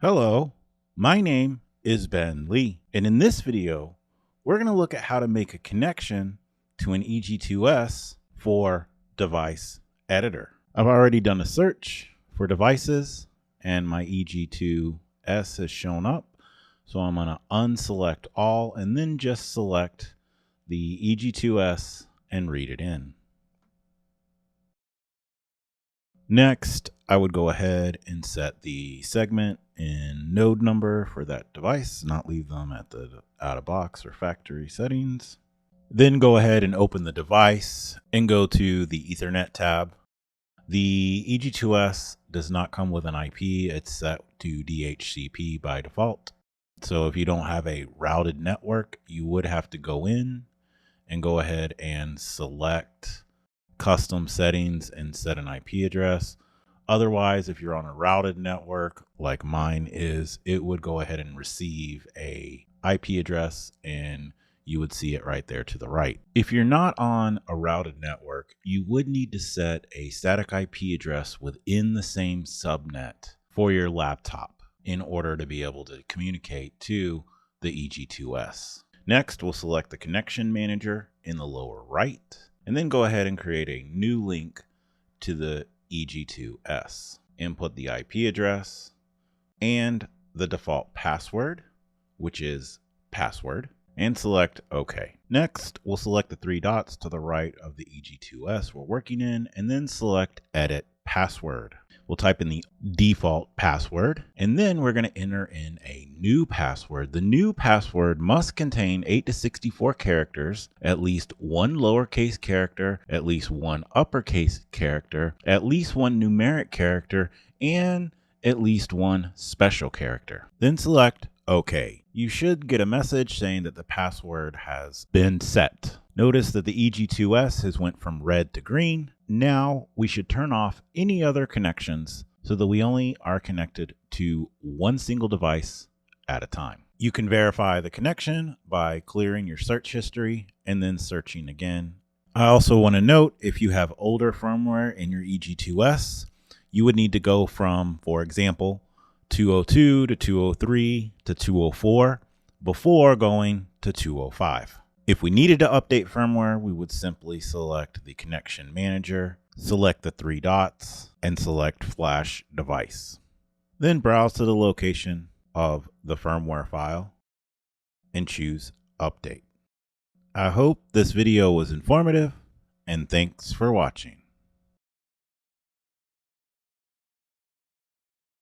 Hello, my name is Ben Lee, and in this video, we're going to look at how to make a connection to an EG2-S for device editor. I've already done a search for devices and my EG2-S has shown up. So I'm going to unselect all and then just select the EG2-S and read it in. Next, I would go ahead and set the segment and node number for that device, not leave them at the out of box or factory settings. Then go ahead and open the device and go to the Ethernet tab. The EG2-S does not come with an IP. It's set to DHCP by default. So if you don't have a routed network, you would have to go in and go ahead and select custom settings and set an IP address. Otherwise, if you're on a routed network like mine is, it would go ahead and receive a IP address and you would see it right there to the right. If you're not on a routed network, you would need to set a static IP address within the same subnet for your laptop in order to be able to communicate to the EG2-S. Next, we'll select the connection manager in the lower right, and then go ahead and create a new link to the EG2-S. Input the IP address and the default password, which is password, and select OK. Next, we'll select the three dots to the right of the EG2-S we're working in, and then select Edit Password. We'll type in the default password, and then we're going to enter in a new password. The new password must contain 8 to 64 characters, at least one lowercase character, at least one uppercase character, at least one numeric character, and at least one special character. Then select OK. You should get a message saying that the password has been set. Notice that the EG2-S has went from red to green. Now we should turn off any other connections so that we only are connected to one single device at a time. You can verify the connection by clearing your search history and then searching again. I also want to note, if you have older firmware in your EG2-S, you would need to go from, for example, 202 to 203 to 204 before going to 205. If we needed to update firmware, we would simply select the connection manager, select the three dots, and select flash device. Then browse to the location of the firmware file and choose update. I hope this video was informative, and thanks for watching.